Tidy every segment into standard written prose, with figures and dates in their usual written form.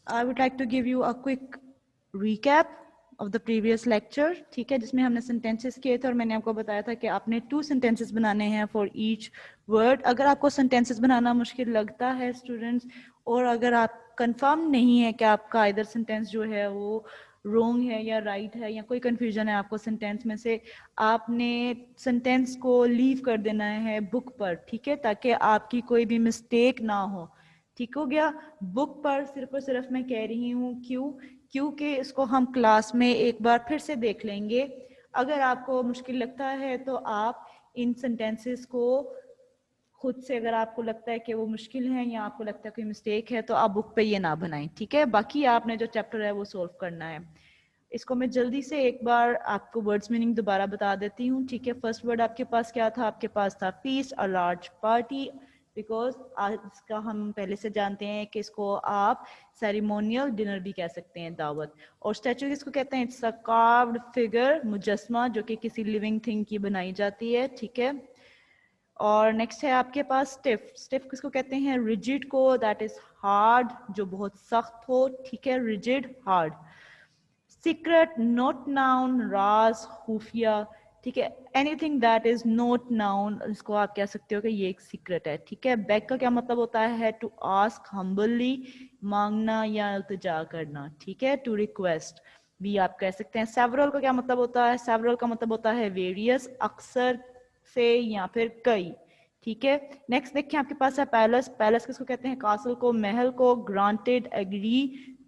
I would like to give you a quick recap of the previous lecture, ठीक है, जिसमें हमने sentences किए थे और मैंने आपको बताया था कि आपने 2 sentences बनाने हैं for each word. अगर आपको sentences बनाना मुश्किल लगता है students, और अगर आप confirm नहीं है कि आपका either sentence जो है वो wrong है या right है या कोई confusion है आपको sentence में से, आपने sentence को leave कर देना है book पर, ठीक है, ताकि आपकी कोई भी mistake ना हो. ठीक हो गया. बुक पर सिर्फ और सिर्फ मैं कह रही हूँ क्योंकि इसको हम क्लास में एक बार फिर से देख लेंगे. अगर आपको मुश्किल लगता है तो आप इन सेंटेंसेस को खुद से, अगर आपको लगता है कि वो मुश्किल है या आपको लगता है कोई मिस्टेक है, तो आप बुक पे ये ना बनाएं, ठीक है. बाकी आपने जो चैप्टर है वो सोल्व करना है. इसको मैं जल्दी से एक बार आपको वर्ड्स मीनिंग दोबारा बता देती हूँ, ठीक है. फर्स्ट वर्ड आपके पास क्या था? आपके पास था feast, a large party, because इसका हम पहले से जानते हैं कि इसको आप सेरेमोनियल डिनर भी कह सकते हैं, दावत. और स्टैचू किसको कहते हैं? इट्स अ कार्व्ड फिगर, मुजस्मा, जो कि किसी लिविंग थिंग की बनाई जाती है, ठीक है. और नेक्स्ट है आपके पास स्टिफ. स्टिफ किसको कहते हैं? रिजिड को, दैट इज हार्ड, जो बहुत सख्त हो, ठीक है, rigid, hard. Secret, not known, राज, खुफिया, ठीक है. Anything that is not known, इसको आप कह सकते हो कि ये एक सीक्रेट है, ठीक है. बैक का क्या मतलब होता है? टू आस्क हम्बली, मांगना या इल्तिजा करना, ठीक है. टू रिक्वेस्ट भी आप कह सकते हैं. सेवरल का क्या मतलब होता है? सेवरल का मतलब होता है वेरियस, अक्सर से या फिर कई, ठीक है. नेक्स्ट देखिए आपके पास है पैलेस. पैलेस किसको कहते हैं? कासल को, महल को. ग्रांटेड, एग्री,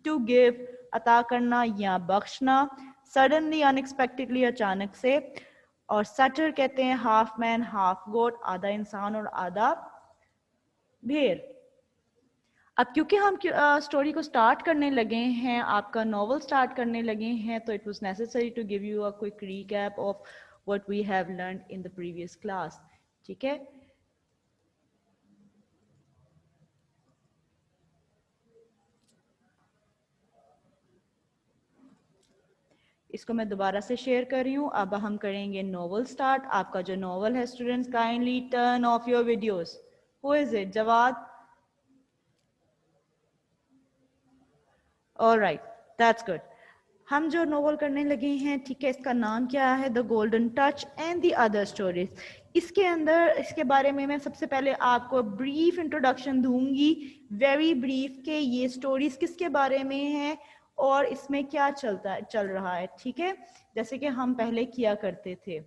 टू गिव, अता करना या बख्शना. सडनली, अनएक्सपेक्टेडली, अचानक से. और सटर कहते हैं हाफ मैन, हाफ गोट, आधा इंसान और आधा भेड़. अब क्योंकि हम स्टोरी को स्टार्ट करने लगे हैं, आपका नॉवल स्टार्ट करने लगे हैं, तो it was necessary to give you a quick recap of what we have learned in the previous class, ठीक है. इसको मैं दोबारा से शेयर कर रही हूँ. अब हम करेंगे नॉवल स्टार्ट. आपका जो नॉवल है students, kindly turn off your videos. Who is it? Jawad. Alright, that's good. हम जो नोवेल करने लगे हैं, ठीक है, इसका नाम क्या है? The golden touch and the other stories. इसके अंदर, इसके बारे में मैं सबसे पहले आपको ब्रीफ इंट्रोडक्शन दूंगी, वेरी ब्रीफ, के ये स्टोरीज किसके बारे में है और इसमें क्या चल रहा है, ठीक है, जैसे कि हम पहले किया करते थे.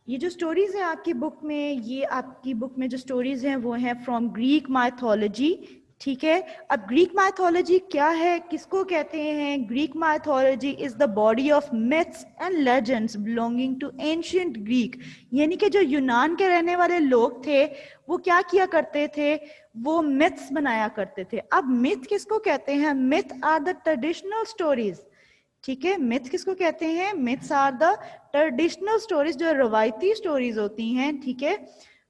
ये जो स्टोरीज हैं आपकी बुक में, ये आपकी बुक में जो स्टोरीज हैं वो हैं फ्रॉम ग्रीक माइथोलॉजी, ठीक है. अब ग्रीक माइथोलॉजी क्या है, किसको कहते हैं? Greek mythology is the body of myths and legends belonging to ancient Greek. यानी कि जो यूनान के रहने वाले लोग थे, वो क्या किया करते थे? वो मिथ्स बनाया करते थे. अब मिथ किसको कहते हैं? Myth are the traditional stories, ठीक है. मिथ किसको कहते हैं? Myths are the traditional stories, जो रवायती स्टोरीज होती हैं, ठीक है,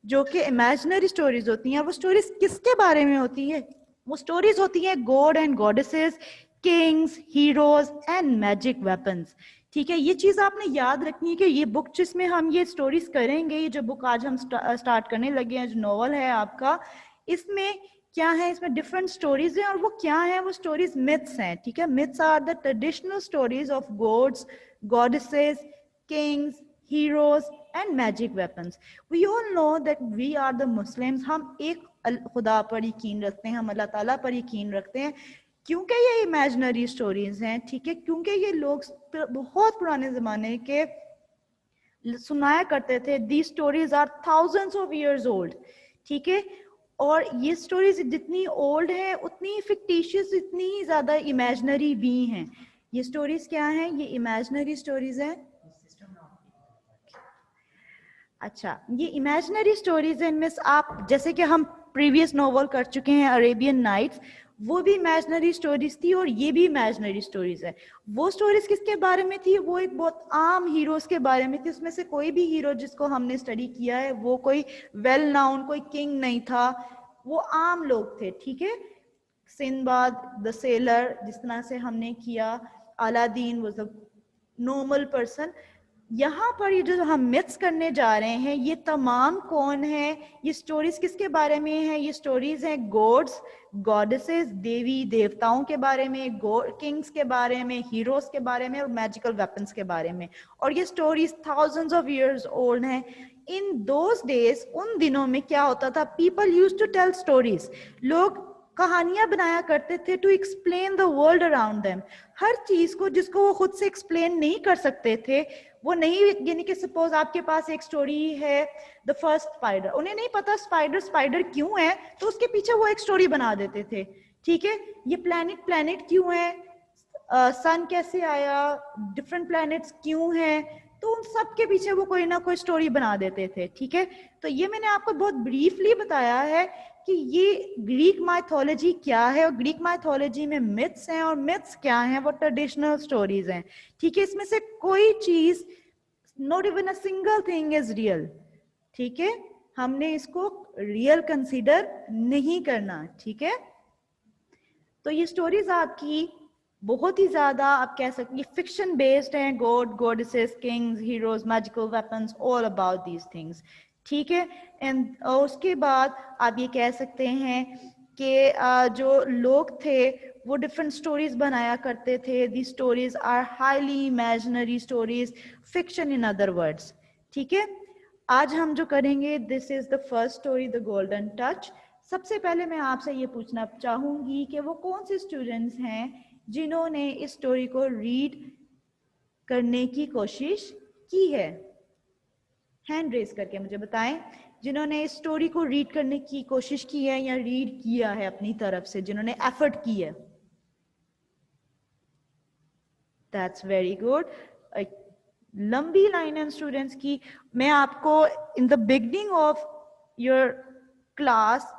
जो कि इमेजिनरी स्टोरीज होती हैं. वो स्टोरीज किसके बारे में होती है? वो स्टोरीज होती हैं God and goddesses, kings, heroes and magic weapons, ठीक है. ये चीज आपने याद रखनी है कि ये बुक जिसमें हम ये स्टोरीज करेंगे, ये जो बुक आज हम स्टार्ट करने लगे हैं, जो नॉवल है आपका, इसमें क्या है? इसमें डिफरेंट स्टोरीज हैं. और वो क्या है? वो स्टोरीज मिथ्स हैं, ठीक है. Myths are the traditional stories of gods, goddesses, kings, heroes and magic weapons. We all know that we are the Muslims. हम एक खुदा पर यकीन रखते हैं, हम अल्लाह ताला पर यकीन रखते हैं, क्योंकि ये इमेजिनरी स्टोरीज हैं, ठीक है. क्योंकि ये लोग बहुत पुराने जमाने के सुनाया करते थे. The stories are thousands of years old, ठीक है. और ये स्टोरीज जितनी ओल्ड है उतनी फिक्टिशियस, इतनी ज्यादा इमेजिनरी भी हैं. ये स्टोरीज क्या हैं? ये इमेजिनरी स्टोरीज हैं. अच्छा, ये इमेजिनरी स्टोरीज हैं. इनमें आप, जैसे कि हम प्रीवियस नोवेल कर चुके हैं अरेबियन नाइट्स, वो भी इमेजिनरी स्टोरीज थी और ये भी इमेजिनरी स्टोरीज है. वो स्टोरीज किसके बारे में थी? वो एक बहुत आम हीरोज के बारे में थी. उसमें से कोई भी हीरो जिसको हमने स्टडी किया है, वो कोई वेल नाउन, कोई किंग नहीं था. वो आम लोग थे, ठीक है. सिंबाद द सेलर, जिस तरह से हमने किया, Aladdin was a normal person. यहाँ पर ये जो हम मिथ्स करने जा रहे हैं ये तमाम कौन है, ये स्टोरीज किसके बारे में है? ये स्टोरीज हैं गॉड्स, गॉडेसेस, देवी देवताओं के बारे में, किंग्स के बारे में, हीरोज के बारे में और मैजिकल वेपन्स के बारे में। और ये stories thousands of years old हैं। इन दोज डेज, उन दिनों में क्या होता था, people use to tell stories, लोग कहानियां बनाया करते थे to explain the world around them. हर चीज को जिसको वो खुद से एक्सप्लेन नहीं कर सकते थे, वो नहीं, यानी कि सपोज आपके पास एक स्टोरी है द फर्स्ट स्पाइडर, उन्हें नहीं पता स्पाइडर स्पाइडर क्यों है, तो उसके पीछे वो एक स्टोरी बना देते थे। ठीक है, ये प्लैनेट प्लैनेट क्यों है, सन कैसे आया, डिफरेंट प्लैनेट्स क्यों हैं, तो उन सब के पीछे वो कोई ना कोई स्टोरी बना देते थे। ठीक है, तो ये मैंने आपको बहुत ब्रीफली बताया है कि ये ग्रीक माइथोलॉजी क्या है और ग्रीक माइथोलॉजी में मिथ्स हैं, और मिथ्स क्या हैं, वो ट्रेडिशनल स्टोरीज हैं। ठीक है, इसमें से कोई चीज, not even a single thing is real. ठीक है, हमने इसको रियल कंसीडर नहीं करना। ठीक है, तो ये स्टोरीज आपकी बहुत ही ज्यादा, आप कह सकते हैं फिक्शन बेस्ड हैं, God, goddesses, kings, heroes, magical weapons, all about these things. ठीक है, एंड उसके बाद आप ये कह सकते हैं कि जो लोग थे वो डिफरेंट स्टोरीज बनाया करते थे। The stories are highly imaginary stories, fiction in other words. ठीक है, आज हम जो करेंगे, this is the first story, the golden touch. सबसे पहले मैं आपसे ये पूछना चाहूंगी कि वो कौन से स्टूडेंट्स हैं जिन्होंने इस स्टोरी को रीड करने की कोशिश की है। हैंड रेज करके मुझे बताएं जिन्होंने इस स्टोरी को रीड करने की कोशिश की है या रीड किया है अपनी तरफ से, जिन्होंने एफर्ट की है। That's very good. लंबी लाइन है स्टूडेंट्स की। मैं आपको in the beginning of your class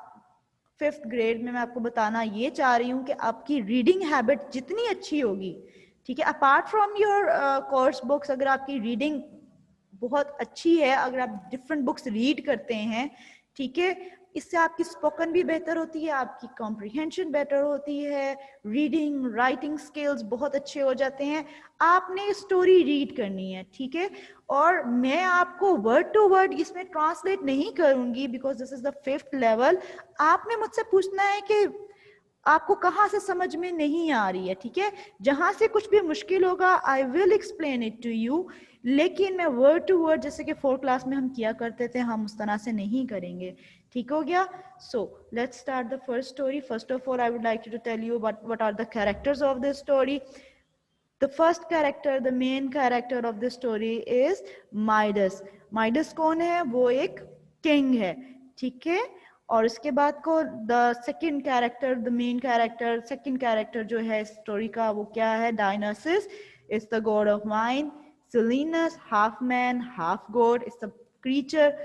5th grade में मैं आपको बताना ये चाह रही हूँ कि आपकी रीडिंग हैबिट जितनी अच्छी होगी, ठीक है, apart from your course books, अगर आपकी रीडिंग बहुत अच्छी है, अगर आप डिफरेंट बुक्स रीड करते हैं, ठीक है, इससे आपकी स्पोकन भी बेहतर होती है, आपकी कॉम्प्रिहेंशन बेटर होती है, रीडिंग राइटिंग स्किल्स बहुत अच्छे हो जाते हैं। आपने स्टोरी रीड करनी है, ठीक है, और मैं आपको वर्ड टू वर्ड इसमें ट्रांसलेट नहीं करूंगी because this is the 5th level. आपने मुझसे पूछना है कि आपको कहाँ से समझ में नहीं आ रही है। ठीक है, जहां से कुछ भी मुश्किल होगा I will explain it to you, लेकिन मैं वर्ड टू वर्ड जैसे कि 4th क्लास में हम किया करते थे, हम उस तरह से नहीं करेंगे। ठीक हो गया? So let's start the first story. First of all I would like to tell you what are the characters of this story. The first character, the main character of the story is Midas. Midas कौन है? वो एक king है। ठीक है, और उसके बाद को the second character, the main character, second character जो है स्टोरी का, वो क्या है? Dionysus is the god of wine. Silenus, half man half god, is the creature,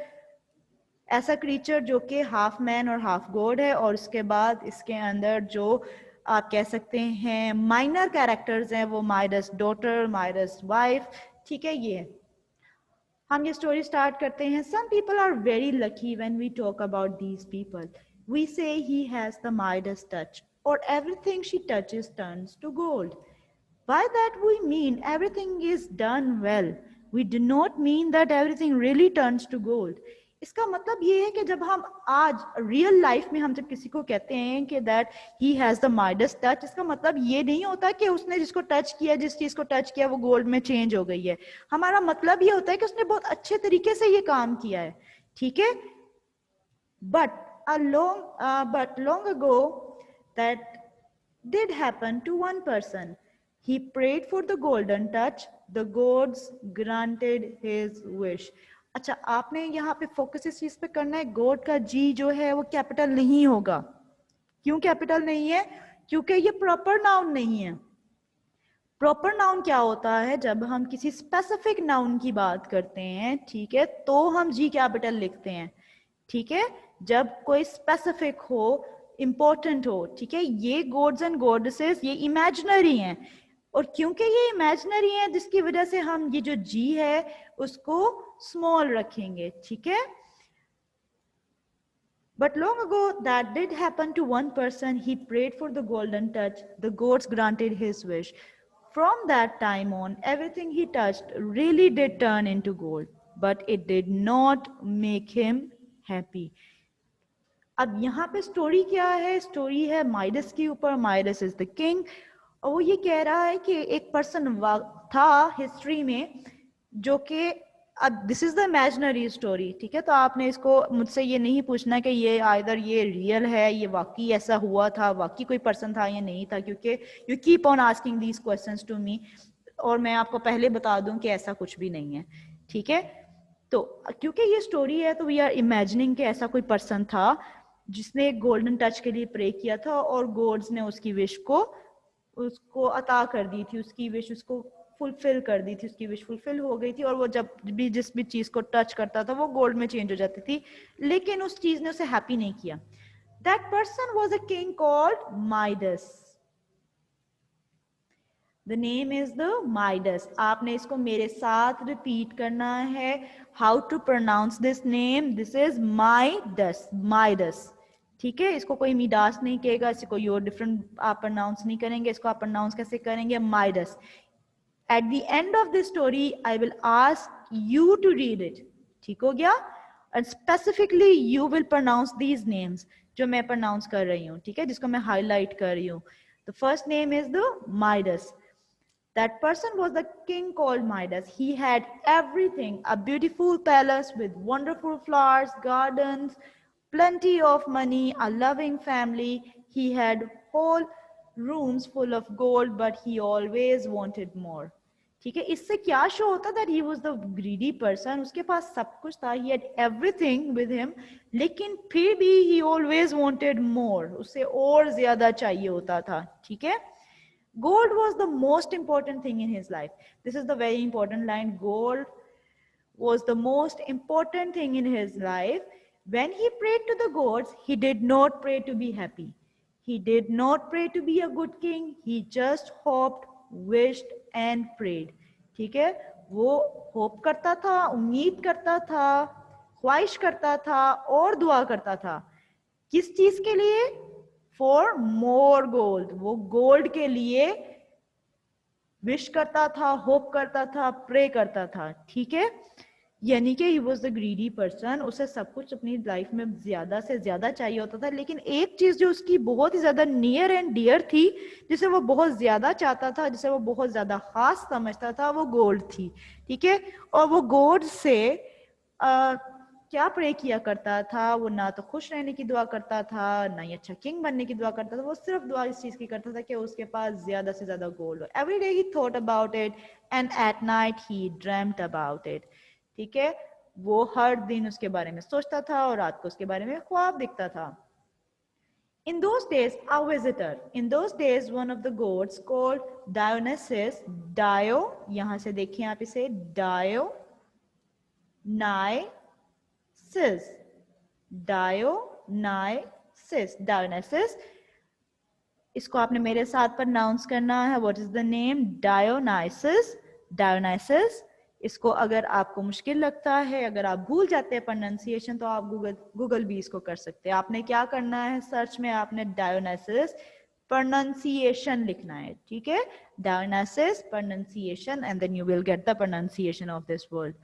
ऐसा क्रीचर जो कि हाफ मैन और हाफ गॉड है। और उसके बाद इसके अंदर जो आप कह सकते हैं माइनर कैरेक्टर्स हैं, वो माइडस डॉटर, माइडस वाइफ। ठीक है, ये हम ये स्टोरी स्टार्ट करते हैं। Some people are very lucky when we talk about these people. We say he has the Midas touch और everything she touches turns to gold. By that we mean everything is done well. We do not mean that everything really turns to gold. इसका मतलब ये है कि जब हम आज real life में हम जब किसी को कहते हैं कि that he has the Midas touch, इसका मतलब ये नहीं होता कि उसने जिसको टच किया, जिस चीज को टच किया वो गोल्ड में चेंज हो गई है। हमारा मतलब ये होता है कि उसने बहुत अच्छे तरीके से ये काम किया है। ठीक है, but long ago that did happen to one person. He prayed for the golden touch. The gods granted his wish. अच्छा, आपने यहाँ पे फोकस इस चीज पे करना है, गॉड का जी जो है वो कैपिटल नहीं होगा। क्यों कैपिटल नहीं है? क्योंकि ये प्रॉपर नाउन नहीं है। प्रॉपर नाउन क्या होता है? जब हम किसी स्पेसिफिक नाउन की बात करते हैं, ठीक है, तो हम जी कैपिटल लिखते हैं। ठीक है, जब कोई स्पेसिफिक हो, इंपॉर्टेंट हो। ठीक है, ये गॉड्स एंड गॉडेसेस ये इमेजिनरी हैं, और क्योंकि ये इमेजिनरी हैं जिसकी वजह से हम ये जो जी है उसको स्मॉल रखेंगे। ठीक है, but long ago that did happen to one person. He prayed for the golden touch. The gods granted his wish. From that time on, everything he touched really did turn into gold, but it did not make him happy. अब यहाँ पे story क्या है? Story है Midas के ऊपर. Midas is the king, और वो ये कह रहा है कि एक पर्सन था हिस्ट्री में जो कि, अब this is the imaginary story, ठीक है? तो आपने इसको मुझसे ये नहीं पूछना कि ये आइदर ये रियल है, ये वाकई ऐसा हुआ था, वाकई कोई पर्सन था या नहीं था, क्योंकि you keep on asking these questions to me, और मैं आपको पहले बता दूं कि ऐसा कुछ भी नहीं है, ठीक है? तो क्योंकि ये स्टोरी है तो वी आर इमेजिनिंग कि ऐसा कोई पर्सन था जिसने एक गोल्डन टच के लिए प्रे किया था और गॉड्स ने उसकी विश को उसको अता कर दी थी, उसकी विश उसको फुलफिल कर दी थी, उसकी विश फुलफिल हो गई थी, और वो जब भी जिस भी चीज को टच करता था वो गोल्ड में चेंज हो जाती थी, लेकिन उस चीज ने उसे हैप्पी नहीं किया. That person was a king called Midas. The name is the Midas. आपने इसको मेरे साथ रिपीट करना है. How to pronounce this name? This is Midas. Midas, ठीक है? इसको कोई मिडास नहीं कहेगा, इसको कोई और डिफरेंट आप प्रोनाउंस नहीं करेंगे. इसको आप प्रोनाउंस कैसे करेंगे? Midas. At the end of this story, I will ask you to read it. ठीक हो गया? And specifically, you will pronounce these names जो मैं pronounce कर रही हूँ, ठीक है? जिसको मैं highlight कर रही हूँ. The first name is the Midas. That person was the king called Midas. He had everything: a beautiful palace with wonderful flowers, gardens, plenty of money, a loving family. He had whole rooms full of gold, but he always wanted more. ठीक है? इससे क्या show होता that he was the greedy person. उसके पास सब कुछ था, he had everything with him, लेकिन फिर भी he always wanted more. उसे और ज्यादा चाहिए होता था, ठीक है? Gold was the most important thing in his life. This is the very important line. Gold was the most important thing in his life. When he prayed to the gods, he did not pray to be happy. He did not pray to be a good king. He just hoped, wished and prayed. ठीक है? वो hope करता था, उम्मीद करता था, ख्वाहिश करता था और दुआ करता था. किस चीज के लिए? For more gold. वो गोल्ड के लिए विश करता था, होप करता था, प्रे करता था, ठीक है? यानी कि he was the greedy person. उसे सब कुछ अपनी लाइफ में ज्यादा से ज्यादा चाहिए होता था, लेकिन एक चीज जो उसकी बहुत ही ज्यादा नियर एंड डियर थी, जिसे वो बहुत ज्यादा चाहता था, जिसे वो बहुत ज्यादा खास समझता था, वो गोल्ड थी, ठीक है? और वो गोल्ड से क्या प्रे किया करता था? वो ना तो खुश रहने की दुआ करता था, ना ही अच्छा किंग बनने की दुआ करता था. वो सिर्फ दुआ इस चीज की करता था कि उसके पास ज्यादा से ज्यादा गोल्ड हो. Every day he thought about it and at night he dreamed about it. ठीक है? वो हर दिन उसके बारे में सोचता था और रात को उसके बारे में ख्वाब दिखता था. In those days, a visitor. In those days, one of the gods called Dionysus, Dio, यहाँ से देखिए आप इसे, Dionysus, Dionysus. इसको आपने मेरे साथ प्रोनाउंस करना है. What is the name? Dionysus. Dionysus. इसको अगर आपको मुश्किल लगता है, अगर आप भूल जाते हैं प्रोनाउंसिएशन, तो आप गूगल भी इसको कर सकते हैं. आपने क्या करना है? सर्च में आपने Dionysus pronunciation लिखना है, ठीक है? Dionysus pronunciation and then you will get the pronunciation of this word.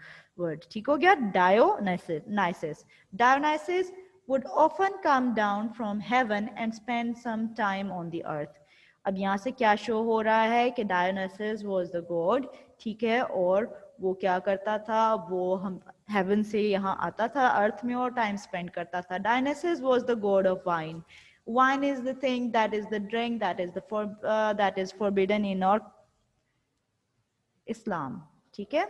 ठीक हो गया? Dionysus. Dionysus would often come down from heaven and spend some time on the earth. अब यहाँ से क्या शो हो रहा है कि Dionysus was the god, ठीक है? और वो क्या करता था? वो हम हेवन से यहाँ आता था अर्थ में और टाइम स्पेंड करता था. Dionysus was the god of wine. Wine is the thing, that is the drink, that is forbidden in our Islam. ठीक है?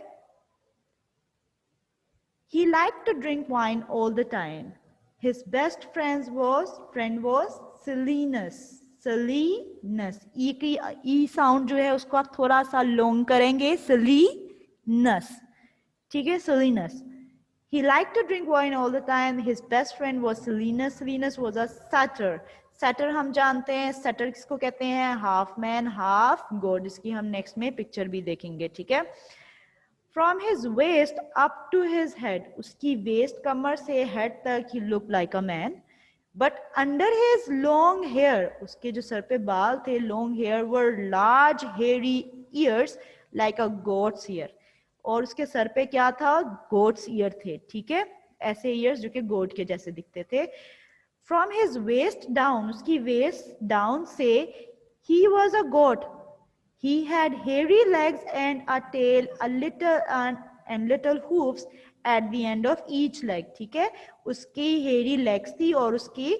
He liked to drink wine all the time. His best friend was Silenus. Silenus. E sound जो है उसको आप थोड़ा सा long करेंगे. Silenus. ठीक है? Silenus. He liked to drink wine all the time. His best friend was Silenus. Silenus was a satyr. Satyr हम जानते हैं. Satyr किसको कहते हैं? Half man, half god. इसकी हम next में picture भी देखेंगे, ठीक है? From his waist up to his head, उसकी waist कमर से head तक he looked like a man. But under his long hair, उसके जो सर पे बाल थे, long hair, were large, hairy ears like a goat's ear. और उसके सर पे क्या था? goat's ear थे, ठीक है, ऐसे ears जो कि goat के जैसे दिखते थे. From his waist down, उसकी waist down से he was a goat. He had hairy legs and a tail, a little and little hoofs at the end of each leg. ठीक है, उसकी hairy legs थी और उसकी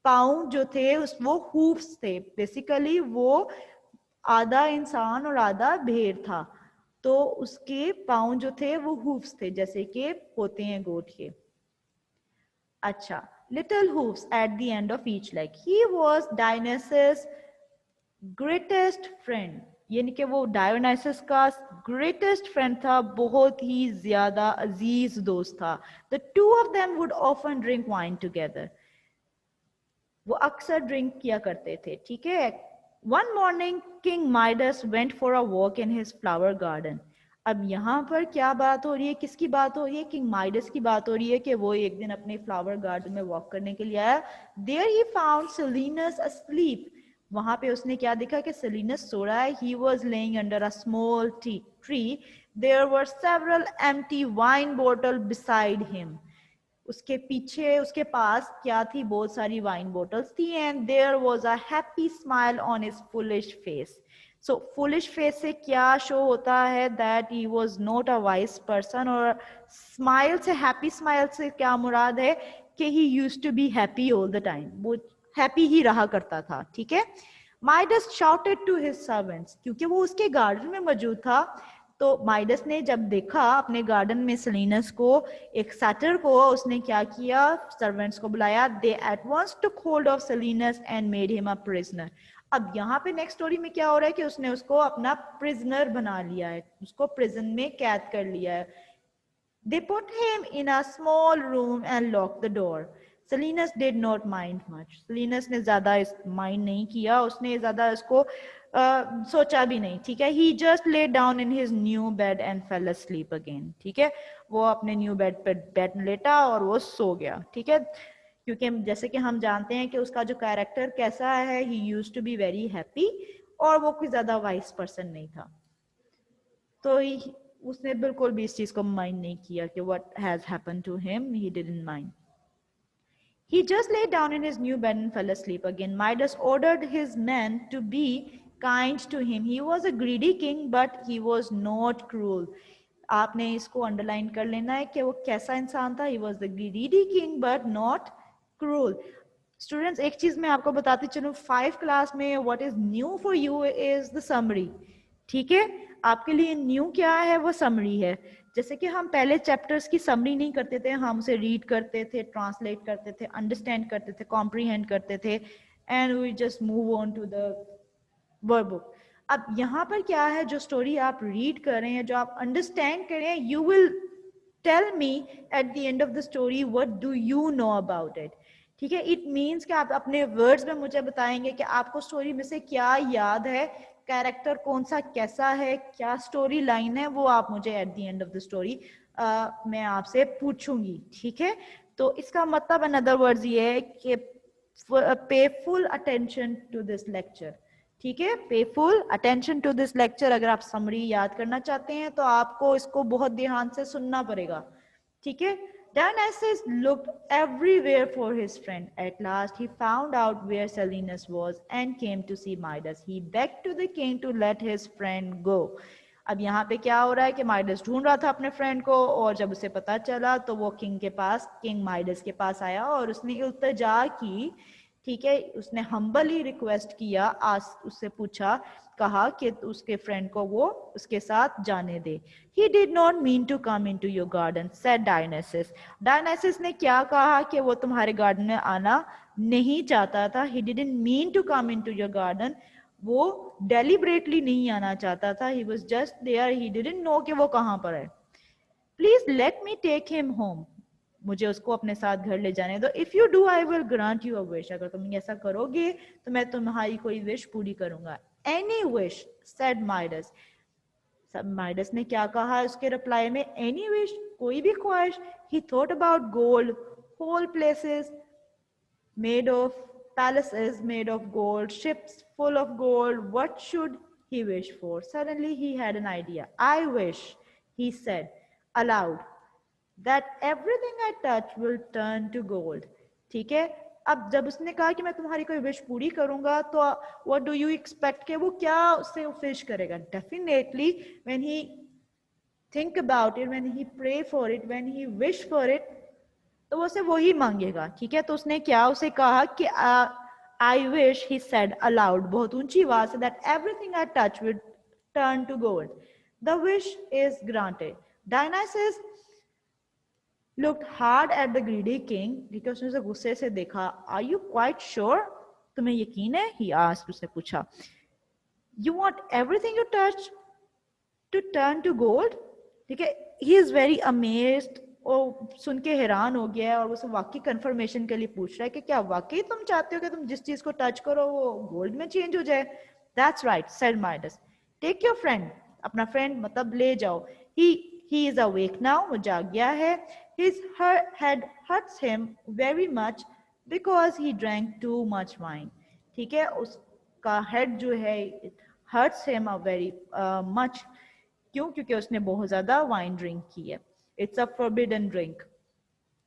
पाँव जो थे उस वो hooves थे. Basically वो आधा इंसान और आधा भेड़ था, तो उसके पाँव जो थे वो hooves थे, जैसे कि होते हैं गोट के. अच्छा, little hooves at the end of each leg. He was Dionysus' greatest friend. यानी कि वो डायोनाइसस का ग्रेटेस्ट फ्रेंड था, बहुत ही ज्यादा अजीज दोस्त था. The two of them would often drink wine together. वो अक्सर ड्रिंक किया करते थे, ठीक है. One morning, King Midas went for a walk in his flower garden. अब यहाँ पर क्या बात हो रही है, किसकी बात हो रही है? किंग माइडस की बात हो रही है कि वो एक दिन अपने फ्लावर गार्डन में वॉक करने के लिए आया. There he found Silenus asleep. वहां पे उसने क्या देखा कि सेलिनस सो रहा है. He was laying under a small tree. There were several empty wine bottles beside him. उसके पीछे उसके पास क्या थी? बहुत सारी वाइन बोटल्स थी. And there was a happy smile on his foolish face. So foolish face से क्या शो होता है? That he was not a wise person. और स्माइल से, हैप्पी स्माइल से क्या मुराद है? कि he used to be happy all the time, वो हैप्पी ही रहा करता था, ठीक है. Midas shouted to his servants, क्योंकि वो उसके गार्डन में मौजूद था. तो माइडस ने जब देखा अपने गार्डन में सेलिनस को, एक सैटर को, उसने क्या किया? सर्वेंट्स को बुलाया. They at once took hold of Silenus and made him a prisoner. अब यहाँ पे नेक्स्ट स्टोरी में क्या हो रहा है कि उसने उसको अपना प्रिजनर बना लिया है, उसको प्रिजन में कैद कर लिया है. They put him in a small room and locked the door. Selinus did not mind much. Selinus ने ज्यादा इस माइंड नहीं किया, उसने ज्यादा इसको सोचा भी नहीं, ठीक है. He just lay down in his new bed and fell asleep again. ठीक है, वो अपने न्यू बेड पर बेड में लेटा और वो सो गया, ठीक है. क्योंकि जैसे कि हम जानते हैं कि उसका जो कैरेक्टर कैसा है, he used to be very happy, और वो कोई ज्यादा वाइस पर्सन नहीं था. तो उसने बिल्कुल भी इस चीज को माइंड नहीं किया कि what has happened to him. He didn't mind. He just lay down in his new bed and fell asleep again. Midas ordered his men to be kind to him. He was a greedy king, but he was not cruel. आपने इसको underline कर लेना है कि वो कैसा इंसान था. He was the greedy king, but not cruel. Students, एक चीज मैं आपको बताती चलूं, 5 क्लास में what is new for you is the summary. ठीक है, आपके लिए न्यू क्या है? वो समरी है. जैसे कि हम पहले चैप्टर्स की समरी नहीं करते थे, हम उसे रीड करते थे, ट्रांसलेट करते थे, अंडरस्टैंड करते थे, कॉम्प्रीहेंड करते थे, and we just move on to the word book. अब यहाँ पर क्या है? जो स्टोरी आप रीड कर रहे हैं, जो आप अंडरस्टैंड कर रहे हैं, you will tell me at the end of the story what do you know about it. ठीक है, इट मीन्स कि आप अपने वर्ड्स में मुझे बताएंगे कि आपको स्टोरी में से क्या याद है, कैरेक्टर कौन सा कैसा है, क्या स्टोरी लाइन है, वो आप मुझे eight the end of the story मैं आपसे पूछूंगी, ठीक है. तो इसका मतलब इन अदर वर्ड्स ये है कि pay full attention to this lecture. ठीक है, pay full attention to this lecture. अगर आप समरी याद करना चाहते हैं तो आपको इसको बहुत ध्यान से सुनना पड़ेगा, ठीक है. Dionysus looked everywhere for his friend. At last, he found out where Silenus was and came to see Midas. He begged to the king to let his friend go. अब यहाँ पे क्या हो रहा है कि माइडस ढूंढ रहा था अपने फ्रेंड को, और जब उसे पता चला तो वो किंग माइडस के पास आया और उसने इल्तिजा की, ठीक है. उसने हम्बली रिक्वेस्ट किया, आज उससे पूछा, कहा कि उसके फ्रेंड को वो उसके साथ जाने दे. He did not mean to come into your garden, said Dionysus. Dionysus ने क्या कहा कि वो तुम्हारे गार्डन में आना नहीं चाहता था. He didn't mean to come into your garden. वो deliberately नहीं आना चाहता था. He was just there. He didn't know कि वो कहाँ पर है. Please let me take him home. मुझे उसको अपने साथ घर ले जाने दो. If you do, I will grant you a wish. अगर तुम ऐसा करोगे तो मैं तुम्हारी कोई विश पूरी करूंगा. Any wish, said Midas. Midas ने क्या कहा उसके रिप्लाई में? एनी विश, कोई भी ख्वाहिश. He thought about gold, whole places made of, palaces made of gold, ships full of gold. What should he wished for. Suddenly he had an idea. I wish, he said aloud, that everything I touch will turn to gold. ठीक है, अब जब उसने कहा कि मैं तुम्हारी कोई विश पूरी करूंगा तो what do you expect कि वो क्या उससे विश करेगा? Definitely when he think about it, when he pray for it, when he wish for it, तो वो उसे वही मांगेगा. ठीक है, तो उसने क्या उसे कहा कि I wish, he said aloud, बहुत ऊंची आवाज से, that everything I touch will turn to gold. The wish is granted. Dionysus looked hard at the greedy king. ठीक है, उसने उसे गुस्से से देखा. Are you quite sure? तुम्हें यकीन है? He asked, उसने पूछा. You want everything you touch to turn to gold? ठीक है, he is very amazed. और सुन के हैरान हो गया है और उसे वाकई कंफर्मेशन के लिए पूछ रहा है कि क्या वाकई तुम चाहते हो कि तुम जिस चीज को टच करो वो गोल्ड में चेंज हो जाए? That's right, said Midas. Take your friend. अपना फ्रेंड मतलब ले जाओ. He is awake now. वो जाग गया है. His head hurts him very much because he drank too much wine. ठीक है, उसका हेड जो है hurts him very much. क्यों? क्योंकि उसने बहुत ज्यादा वाइन ड्रिंक की है. इट्स अ फॉरबिडन ड्रिंक,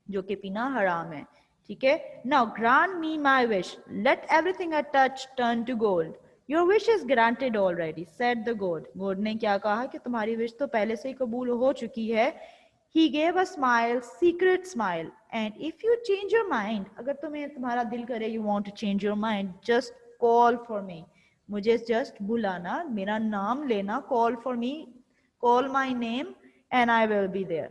जो कि पीना हराम है. ठीक है, now grant me my wish, let everything I touch turn to gold. Your wish is granted already, said the god. God ने क्या कहा कि तुम्हारी विश तो पहले से ही कबूल हो चुकी है. He gave a smile, secret smile, and if you change your mind, अगर तुम्हारा दिल करे, you want to change your mind, just call for me. मुझे just बुलाना, मेरा नाम लेना, call for me, call my name, and I will be there.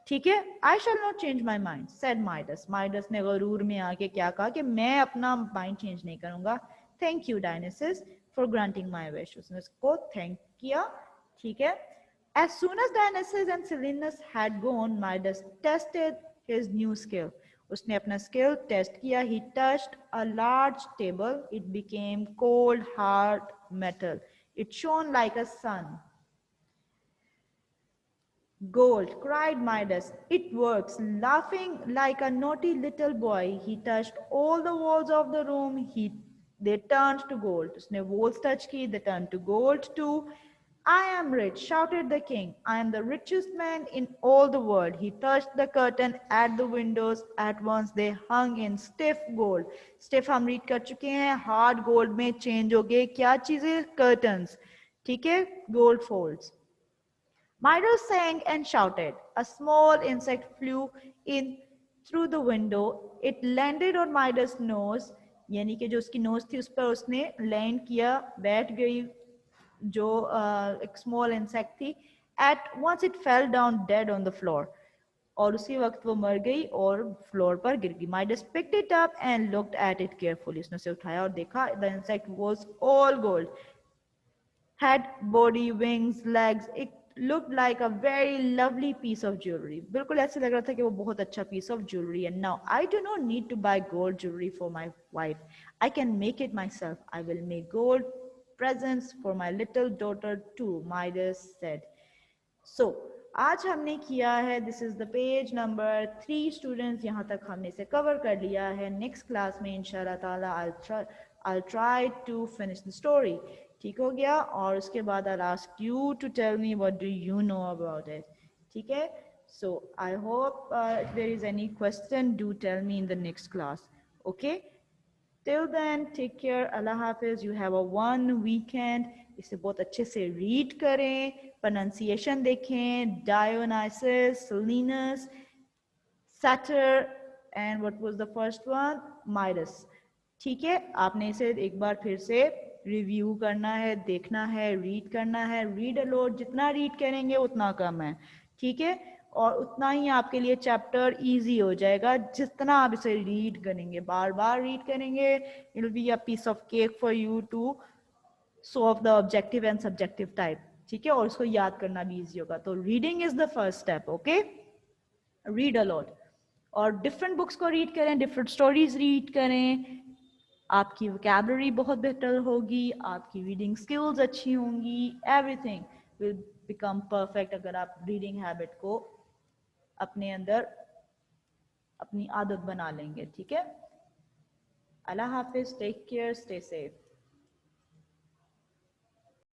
ठीक है, I shall not change my mind, said Midas. Midas ने गरूर में आके क्या कहा कि मैं अपना माइंड चेंज नहीं करूंगा. Thank you, Dionysus, for granting my wish. उसने उसको थैंक किया. ठीक है, as soon as Dionysus and Silenus had gone, Midas tested his new skill. उसने अपना skill test किया. He touched a large table. It became cold, hard metal. It shone like a sun. Gold, cried Midas. It works. Laughing like a naughty little boy, he touched all the walls of the room. They turned to gold. उसने walls touch की, they turned to gold too. I am rich, shouted the king. I am the richest man in all the world. He touched the curtain at the windows. At once they hung in stiff gold. Stiff हम read कर चुके हैं. Hard gold में change हो गए क्या चीजें? Curtains. ठीक है, gold folds. Midas sang and shouted. A small insect flew in through the window. It landed on Midas' nose. यानी कि जो उसकी नोज थी उस पर उसने लैंड किया, बैठ गई जो एक स्मॉल इंसेक्ट थी. At once it fell down dead on the floor. और उसी वक्त वो मर गई और फ्लोर पर गिर गई. Midas picked it up and looked at it carefully. उसने उसे उठाया और देखा. The insect was all gold. Head, body, wings, legs. It looked like a very lovely piece of jewelry. बिल्कुल ऐसे लग रहा था कि वो बहुत अच्छा piece of jewelry. And now I do not need to buy gold jewelry for my wife. I can make it myself. I will make gold presents for my little daughter too, Midas said. So आज हमने किया है, this is the page number 3 students. यहाँ तक हमने इसे cover कर लिया है. Next class में इंशाल्लाह ताला I'll try to finish the story. ठीक हो गया? और उसके बाद I'll ask you to tell me what do you know about it. ठीक है? So I hope if there is any question, do tell me in the next class. Okay? Till then, take care. Allah Hafiz. You have a one weekend. इसे बहुत अच्छे से read करें, pronunciation देखें. Dionysus, Silenus, Satyr, and what was the first one? Midas. ठीक है, आपने इसे एक बार फिर से रिव्यू करना है, देखना है, रीड करना है. रीड अलोड, जितना रीड करेंगे उतना कम है. ठीक है, और उतना ही आपके लिए चैप्टर इजी हो जाएगा जितना आप इसे रीड करेंगे. बार बार रीड करेंगे, it will be a piece of cake for you to solve the objective and subjective type. ठीक है, और उसको याद करना भी इजी होगा. तो reading is the first step. Okay, read a lot और डिफरेंट बुक्स को रीड करें, डिफरेंट स्टोरीज रीड करें. आपकी वोकैबुलरी बहुत बेहतर होगी, आपकी रीडिंग स्किल्स अच्छी होंगी. एवरीथिंग विल बिकम परफेक्ट अगर आप रीडिंग हैबिट को अपने अंदर अपनी आदत बना लेंगे. ठीक है, अल्लाह हाफिज. Take care, stay safe.